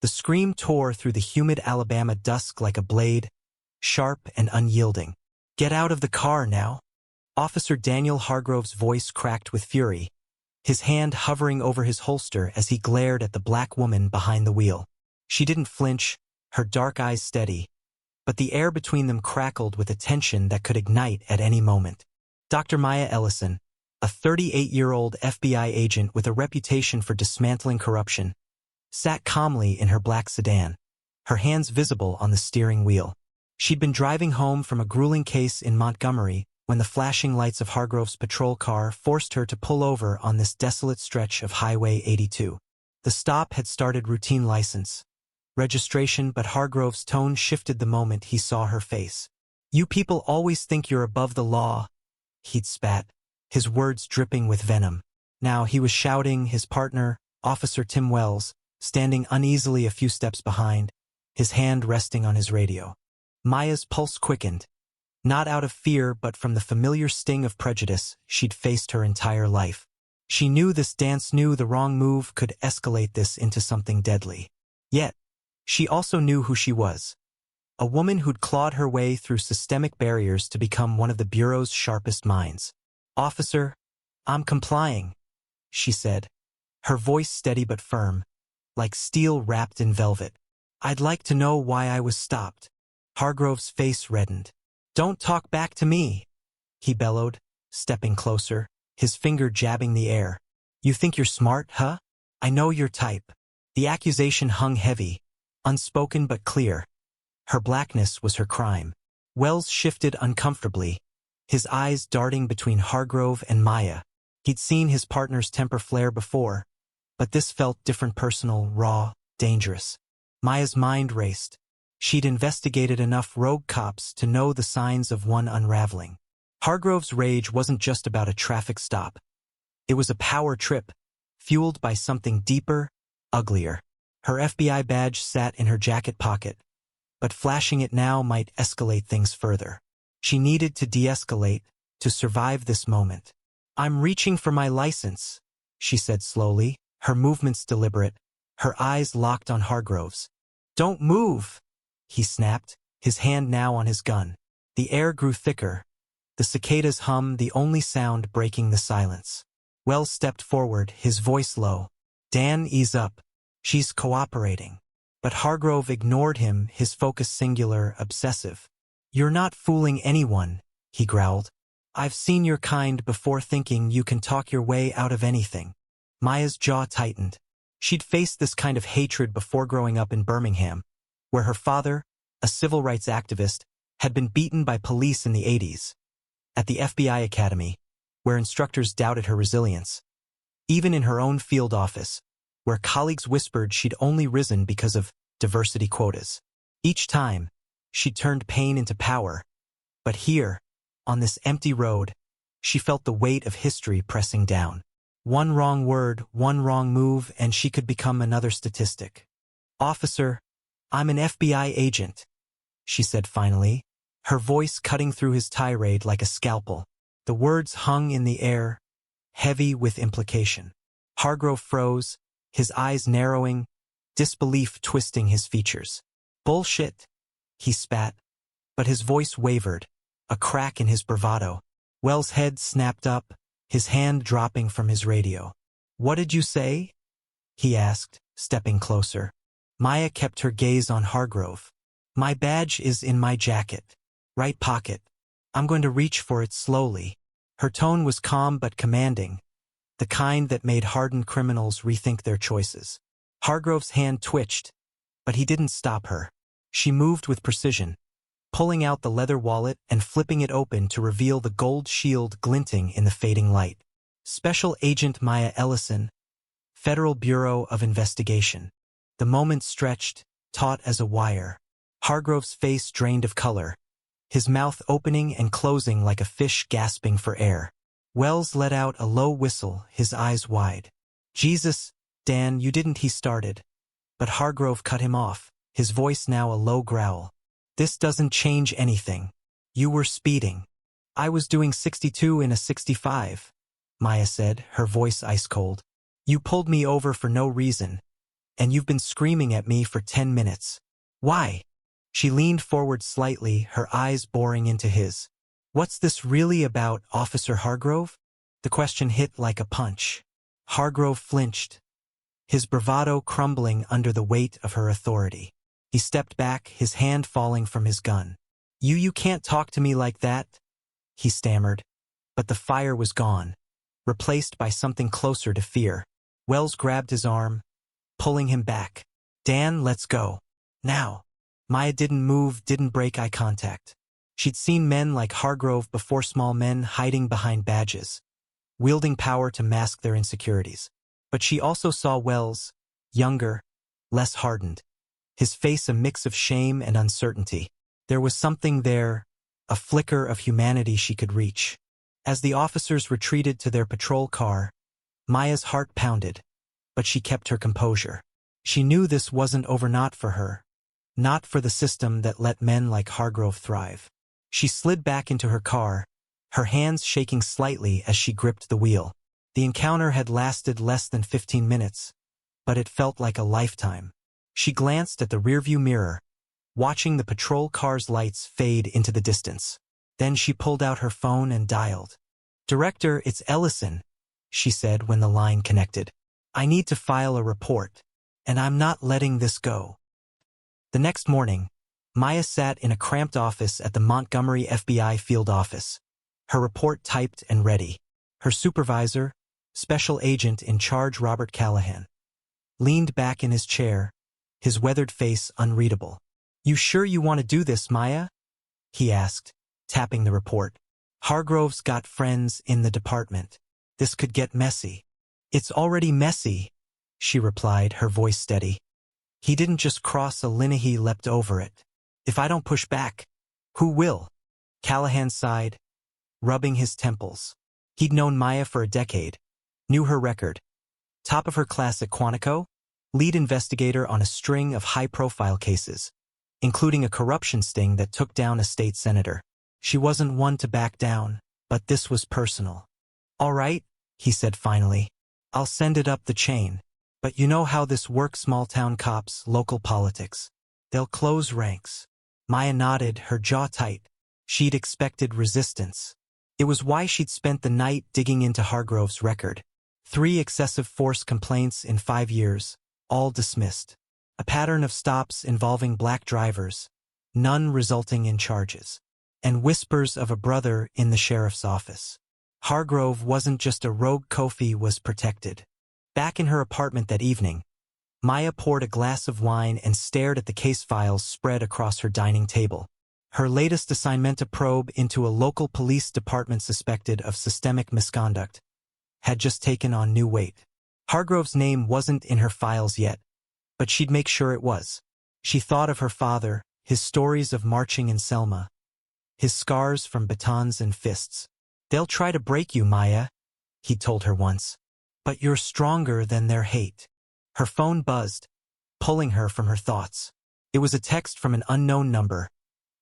The scream tore through the humid Alabama dusk like a blade, sharp and unyielding. "Get out of the car now!" Officer Daniel Hargrove's voice cracked with fury, his hand hovering over his holster as he glared at the black woman behind the wheel. She didn't flinch, her dark eyes steady, but the air between them crackled with a tension that could ignite at any moment. Dr. Maya Ellison, a 38-year-old FBI agent with a reputation for dismantling corruption, sat calmly in her black sedan, her hands visible on the steering wheel. She'd been driving home from a grueling case in Montgomery when the flashing lights of Hargrove's patrol car forced her to pull over on this desolate stretch of Highway 82. The stop had started routine license registration, but Hargrove's tone shifted the moment he saw her face. "You people always think you're above the law," he'd spat, his words dripping with venom. Now he was shouting, his partner, Officer Tim Wells, standing uneasily a few steps behind, his hand resting on his radio. Maya's pulse quickened, not out of fear but from the familiar sting of prejudice she'd faced her entire life. She knew this dance, knew the wrong move could escalate this into something deadly. Yet, she also knew who she was. A woman who'd clawed her way through systemic barriers to become one of the Bureau's sharpest minds. "Officer, I'm complying," she said, her voice steady but firm, like steel wrapped in velvet. "I'd like to know why I was stopped." Hargrove's face reddened. "Don't talk back to me," he bellowed, stepping closer, his finger jabbing the air. "You think you're smart, huh? I know your type." The accusation hung heavy, unspoken but clear. Her blackness was her crime. Wells shifted uncomfortably, his eyes darting between Hargrove and Maya. He'd seen his partner's temper flare before, but this felt different, personal, raw, dangerous. Maya's mind raced. She'd investigated enough rogue cops to know the signs of one unraveling. Hargrove's rage wasn't just about a traffic stop. It was a power trip, fueled by something deeper, uglier. Her FBI badge sat in her jacket pocket, but flashing it now might escalate things further. She needed to de-escalate, to survive this moment. "I'm reaching for my license," she said slowly, her movements deliberate, her eyes locked on Hargrove's. "Don't move," he snapped, his hand now on his gun. The air grew thicker, the cicadas hum, the only sound breaking the silence. Wells stepped forward, his voice low. "Dan, ease up. She's cooperating." But Hargrove ignored him, his focus singular, obsessive. "You're not fooling anyone," he growled. "I've seen your kind before, thinking you can talk your way out of anything." Maya's jaw tightened. She'd faced this kind of hatred before growing up in Birmingham, where her father, a civil rights activist, had been beaten by police in the 80s. At the FBI Academy, where instructors doubted her resilience. Even in her own field office, where colleagues whispered she'd only risen because of diversity quotas. Each time, she'd turned pain into power. But here, on this empty road, she felt the weight of history pressing down. One wrong word, one wrong move, and she could become another statistic. "Officer, I'm an FBI agent," she said finally, her voice cutting through his tirade like a scalpel. The words hung in the air, heavy with implication. Hargrove froze, his eyes narrowing, disbelief twisting his features. "Bullshit," he spat, but his voice wavered, a crack in his bravado. Wells' head snapped up, his hand dropping from his radio. "What did you say?" he asked, stepping closer. Maya kept her gaze on Hargrove. "My badge is in my jacket. Right pocket. I'm going to reach for it slowly." Her tone was calm but commanding, the kind that made hardened criminals rethink their choices. Hargrove's hand twitched, but he didn't stop her. She moved with precision, pulling out the leather wallet and flipping it open to reveal the gold shield glinting in the fading light. "Special Agent Maya Ellison, Federal Bureau of Investigation." The moment stretched, taut as a wire. Hargrove's face drained of color, his mouth opening and closing like a fish gasping for air. Wells let out a low whistle, his eyes wide. "Jesus, Dan, you didn't," he started. But Hargrove cut him off, his voice now a low growl. "This doesn't change anything. You were speeding." "I was doing 62 in a 65, Maya said, her voice ice cold. "You pulled me over for no reason, and you've been screaming at me for 10 minutes. Why? She leaned forward slightly, her eyes boring into his. What's this really about, Officer Hargrove? The question hit like a punch. Hargrove flinched, his bravado crumbling under the weight of her authority. He stepped back, his hand falling from his gun. You can't talk to me like that, he stammered. But the fire was gone, replaced by something closer to fear. Wells grabbed his arm, pulling him back. Dan, let's go. Now. Maya didn't move, didn't break eye contact. She'd seen men like Hargrove before, small men hiding behind badges, wielding power to mask their insecurities. But she also saw Wells, younger, less hardened, his face a mix of shame and uncertainty. There was something there, a flicker of humanity she could reach. As the officers retreated to their patrol car, Maya's heart pounded, but she kept her composure. She knew this wasn't over, not for her, not for the system that let men like Hargrove thrive. She slid back into her car, her hands shaking slightly as she gripped the wheel. The encounter had lasted less than 15 minutes, but it felt like a lifetime. She glanced at the rearview mirror, watching the patrol car's lights fade into the distance. Then she pulled out her phone and dialed. "Director, it's Ellison," she said when the line connected. "I need to file a report, and I'm not letting this go." The next morning, Maya sat in a cramped office at the Montgomery FBI field office, her report typed and ready. Her supervisor, Special Agent in Charge Robert Callahan, leaned back in his chair, his weathered face unreadable. "You sure you want to do this, Maya?" he asked, tapping the report. "Hargrove's got friends in the department. This could get messy." "It's already messy," she replied, her voice steady. "He didn't just cross a line, he leapt over it. If I don't push back, who will?" Callahan sighed, rubbing his temples. He'd known Maya for a decade, knew her record. Top of her class at Quantico, lead investigator on a string of high-profile cases, including a corruption sting that took down a state senator. She wasn't one to back down, but this was personal. "All right," he said finally. "I'll send it up the chain. But you know how this works, small-town cops, local politics. They'll close ranks." Maya nodded, her jaw tight. She'd expected resistance. It was why she'd spent the night digging into Hargrove's record. 3 excessive force complaints in 5 years, all dismissed. A pattern of stops involving black drivers, none resulting in charges. And whispers of a brother in the sheriff's office. Hargrove wasn't just a rogue, Kofi was protected. Back in her apartment that evening, Maya poured a glass of wine and stared at the case files spread across her dining table. Her latest assignment, a probe into a local police department suspected of systemic misconduct, had just taken on new weight. Hargrove's name wasn't in her files yet, but she'd make sure it was. She thought of her father, his stories of marching in Selma, his scars from batons and fists. "They'll try to break you, Maya," he told her once. "But you're stronger than their hate." Her phone buzzed, pulling her from her thoughts. It was a text from an unknown number.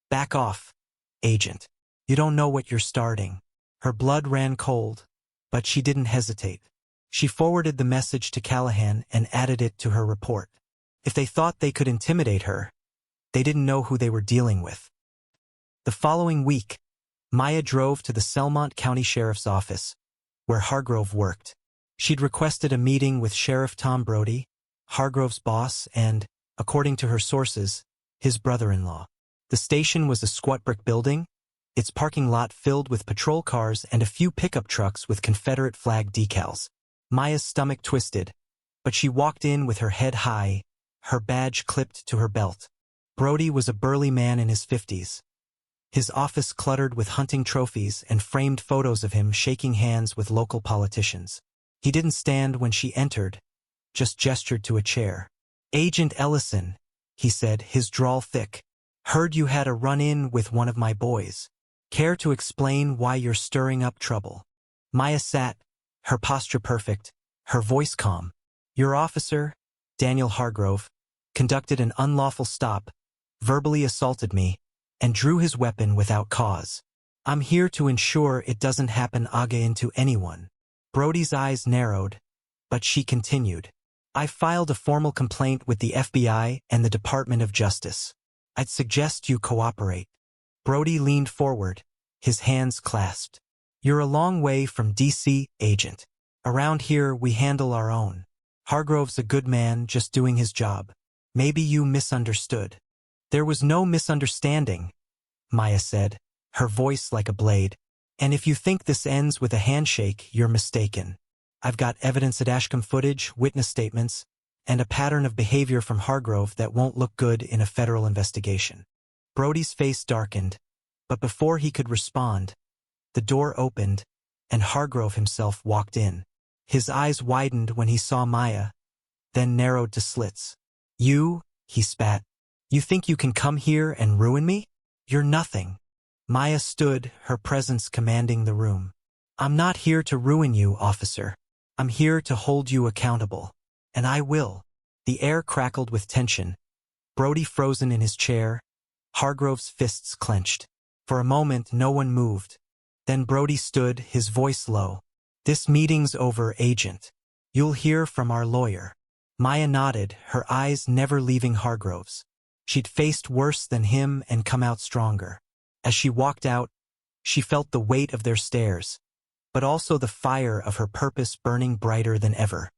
"Back off, agent. You don't know what you're starting." Her blood ran cold, but she didn't hesitate. She forwarded the message to Callahan and added it to her report. If they thought they could intimidate her, they didn't know who they were dealing with. The following week, Maya drove to the Selmont County Sheriff's Office, where Hargrove worked. She'd requested a meeting with Sheriff Tom Brody, Hargrove's boss, and, according to her sources, his brother-in-law. The station was a squat brick building, its parking lot filled with patrol cars and a few pickup trucks with Confederate flag decals. Maya's stomach twisted, but she walked in with her head high, her badge clipped to her belt. Brody was a burly man in his 50s. His office cluttered with hunting trophies and framed photos of him shaking hands with local politicians. He didn't stand when she entered, just gestured to a chair. "Agent Ellison," he said, his drawl thick. "Heard you had a run-in with one of my boys. Care to explain why you're stirring up trouble?" Maya sat, her posture perfect, her voice calm. "Your officer, Daniel Hargrove, conducted an unlawful stop, verbally assaulted me, and drew his weapon without cause. I'm here to ensure it doesn't happen again to anyone." Brody's eyes narrowed, but she continued. I filed a formal complaint with the FBI and the Department of Justice. I'd suggest you cooperate. Brody leaned forward, his hands clasped. You're a long way from DC, agent. Around here, we handle our own. Hargrove's a good man, just doing his job. Maybe you misunderstood. There was no misunderstanding, Maya said, her voice like a blade. And if you think this ends with a handshake, you're mistaken. I've got evidence at Ashcombe footage, witness statements, and a pattern of behavior from Hargrove that won't look good in a federal investigation. Brody's face darkened, but before he could respond, the door opened, and Hargrove himself walked in. His eyes widened when he saw Maya, then narrowed to slits. You, he spat. You think you can come here and ruin me? You're nothing. Maya stood, her presence commanding the room. I'm not here to ruin you, officer. I'm here to hold you accountable. And I will. The air crackled with tension. Brody frozen in his chair, Hargrove's fists clenched. For a moment, no one moved. Then Brody stood, his voice low. This meeting's over, agent. You'll hear from our lawyer. Maya nodded, her eyes never leaving Hargrove's. She'd faced worse than him and come out stronger. As she walked out, she felt the weight of their stares, but also the fire of her purpose burning brighter than ever.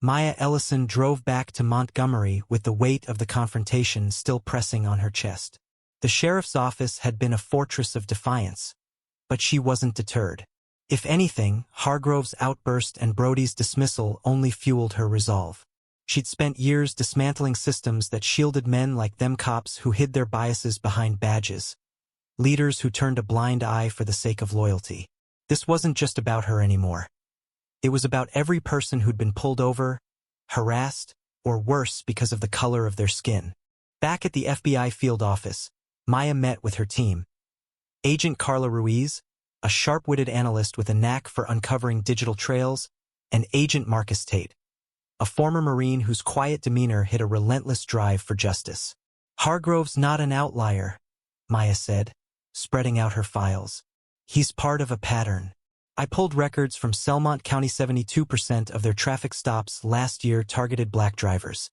Maya Ellison drove back to Montgomery with the weight of the confrontation still pressing on her chest. The sheriff's office had been a fortress of defiance, but she wasn't deterred. If anything, Hargrove's outburst and Brody's dismissal only fueled her resolve. She'd spent years dismantling systems that shielded men like them cops who hid their biases behind badges, leaders who turned a blind eye for the sake of loyalty. This wasn't just about her anymore. It was about every person who'd been pulled over, harassed, or worse because of the color of their skin. Back at the FBI field office, Maya met with her team. Agent Carla Ruiz, a sharp-witted analyst with a knack for uncovering digital trails, and Agent Marcus Tate, a former Marine whose quiet demeanor hid a relentless drive for justice. Hargrove's not an outlier, Maya said, spreading out her files. He's part of a pattern. I pulled records from Selmont County. 72% of their traffic stops last year targeted black drivers,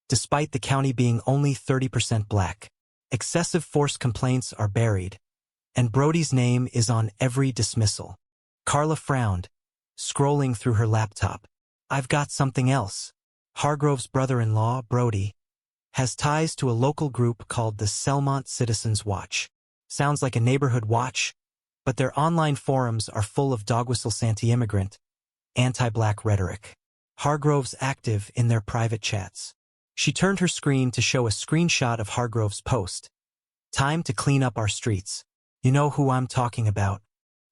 despite the county being only 30% black. Excessive force complaints are buried, and Brody's name is on every dismissal. Carla frowned, scrolling through her laptop. I've got something else. Hargrove's brother-in-law, Brody, has ties to a local group called the Selmont Citizens Watch. Sounds like a neighborhood watch, but their online forums are full of dog-whistle anti-immigrant, anti-black rhetoric. Hargrove's active in their private chats. She turned her screen to show a screenshot of Hargrove's post. Time to clean up our streets. You know who I'm talking about.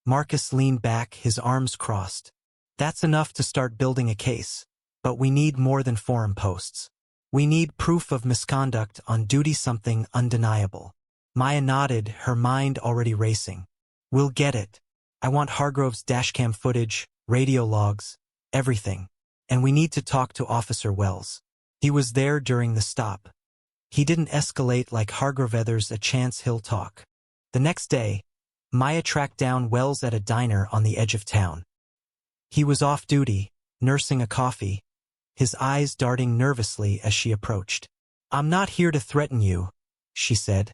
Marcus leaned back, his arms crossed. That's enough to start building a case. But we need more than forum posts. We need proof of misconduct on duty, something undeniable. Maya nodded, her mind already racing. We'll get it. I want Hargrove's dashcam footage, radio logs, everything. And we need to talk to Officer Wells. He was there during the stop. He didn't escalate like Hargrove. There's a chance he'll talk. The next day, Maya tracked down Wells at a diner on the edge of town. He was off duty, nursing a coffee, his eyes darting nervously as she approached. I'm not here to threaten you, she said,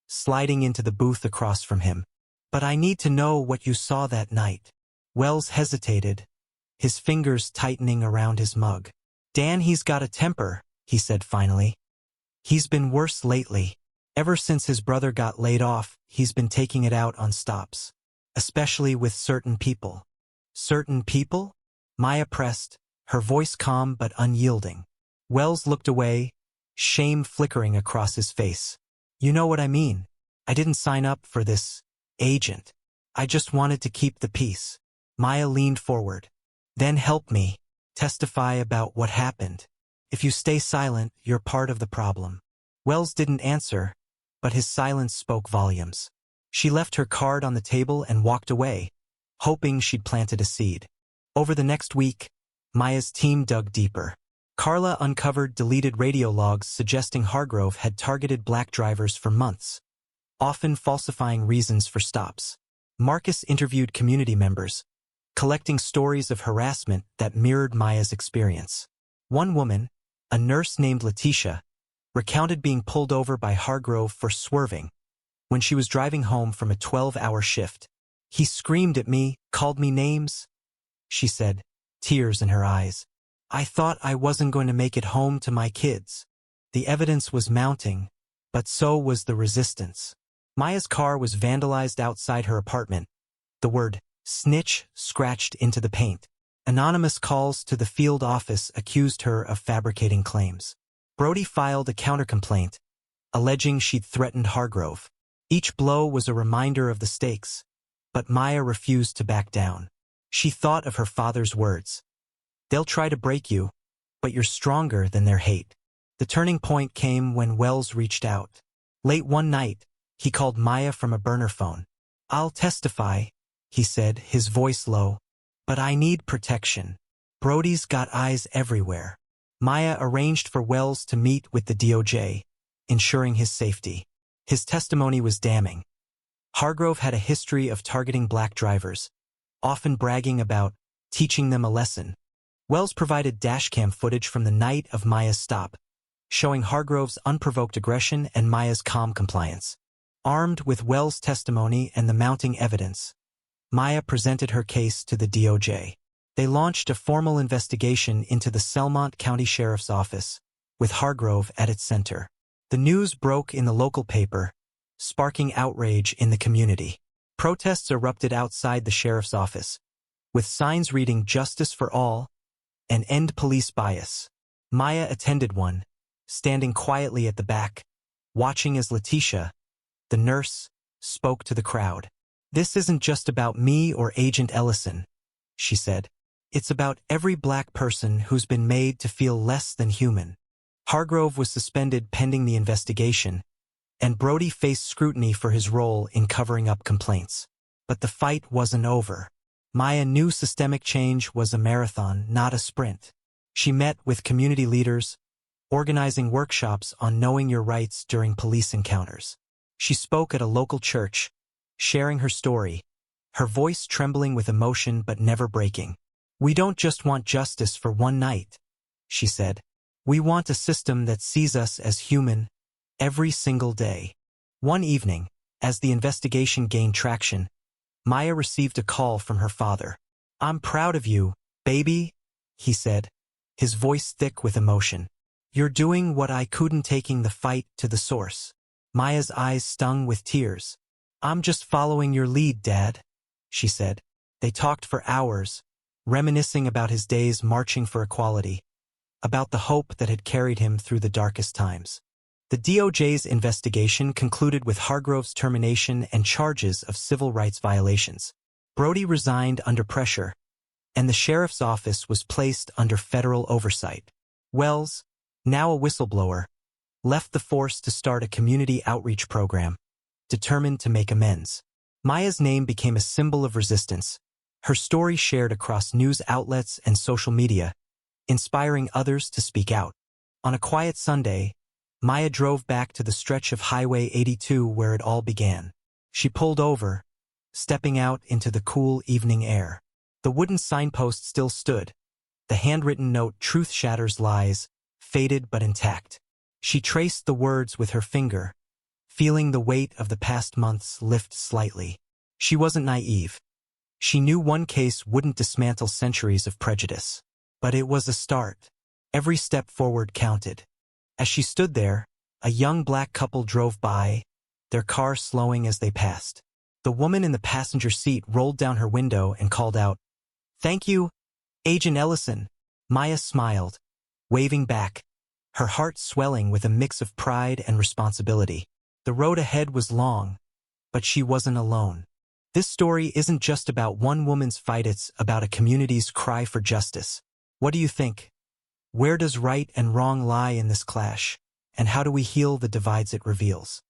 sliding into the booth across from him. But I need to know what you saw that night. Wells hesitated, his fingers tightening around his mug. Dan, he's got a temper, he said finally. He's been worse lately. Ever since his brother got laid off, he's been taking it out on stops. Especially with certain people. Certain people? Maya pressed, her voice calm but unyielding. Wells looked away, shame flickering across his face. You know what I mean. I didn't sign up for this, agent. I just wanted to keep the peace. Maya leaned forward. Then help me. Testify about what happened. If you stay silent, you're part of the problem. Wells didn't answer, but his silence spoke volumes. She left her card on the table and walked away, hoping she'd planted a seed. Over the next week, Maya's team dug deeper. Carla uncovered deleted radio logs suggesting Hargrove had targeted black drivers for months, often falsifying reasons for stops. Marcus interviewed community members, collecting stories of harassment that mirrored Maya's experience. One woman, a nurse named Letitia, recounted being pulled over by Hargrove for swerving when she was driving home from a 12-hour shift. "He screamed at me, called me names," she said, tears in her eyes. "I thought I wasn't going to make it home to my kids." The evidence was mounting, but so was the resistance. Maya's car was vandalized outside her apartment, the word snitch scratched into the paint. Anonymous calls to the field office accused her of fabricating claims. Brody filed a countercomplaint, alleging she'd threatened Hargrove. Each blow was a reminder of the stakes, but Maya refused to back down. She thought of her father's words. "They'll try to break you, but you're stronger than their hate." The turning point came when Wells reached out. Late one night, he called Maya from a burner phone. "I'll testify," he said, his voice low, "but I need protection. Brody's got eyes everywhere." Maya arranged for Wells to meet with the DOJ, ensuring his safety. His testimony was damning. Hargrove had a history of targeting black drivers, often bragging about teaching them a lesson. Wells provided dashcam footage from the night of Maya's stop, showing Hargrove's unprovoked aggression and Maya's calm compliance. Armed with Wells' testimony and the mounting evidence, Maya presented her case to the DOJ. They launched a formal investigation into the Selmont County Sheriff's Office, with Hargrove at its center. The news broke in the local paper, sparking outrage in the community. Protests erupted outside the sheriff's office, with signs reading "Justice for All" and "End Police Bias." Maya attended one, standing quietly at the back, watching as Letitia, the nurse, spoke to the crowd. "This isn't just about me or Agent Ellison," she said. "It's about every black person who's been made to feel less than human." Hargrove was suspended pending the investigation, and Brody faced scrutiny for his role in covering up complaints. But the fight wasn't over. Maya knew systemic change was a marathon, not a sprint. She met with community leaders, organizing workshops on knowing your rights during police encounters. She spoke at a local church, sharing her story, her voice trembling with emotion but never breaking. "We don't just want justice for one night," she said. "We want a system that sees us as human every single day." One evening, as the investigation gained traction, Maya received a call from her father. "I'm proud of you, baby," he said, his voice thick with emotion. "You're doing what I couldn't, taking the fight to the source." Maya's eyes stung with tears. "I'm just following your lead, Dad," she said. They talked for hours, reminiscing about his days marching for equality, about the hope that had carried him through the darkest times. The DOJ's investigation concluded with Hargrove's termination and charges of civil rights violations. Brody resigned under pressure, and the sheriff's office was placed under federal oversight. Wells, now a whistleblower, left the force to start a community outreach program, determined to make amends. Maya's name became a symbol of resistance, her story shared across news outlets and social media, inspiring others to speak out. On a quiet Sunday, Maya drove back to the stretch of Highway 82 where it all began. She pulled over, stepping out into the cool evening air. The wooden signpost still stood, the handwritten note "Truth shatters lies," faded but intact. She traced the words with her finger, feeling the weight of the past months lift slightly. She wasn't naive. She knew one case wouldn't dismantle centuries of prejudice. But it was a start. Every step forward counted. As she stood there, a young black couple drove by, their car slowing as they passed. The woman in the passenger seat rolled down her window and called out, "Thank you, Agent Ellison." Maya smiled, waving back, her heart swelling with a mix of pride and responsibility. The road ahead was long, but she wasn't alone. This story isn't just about one woman's fight, it's about a community's cry for justice. What do you think? Where does right and wrong lie in this clash? And how do we heal the divides it reveals?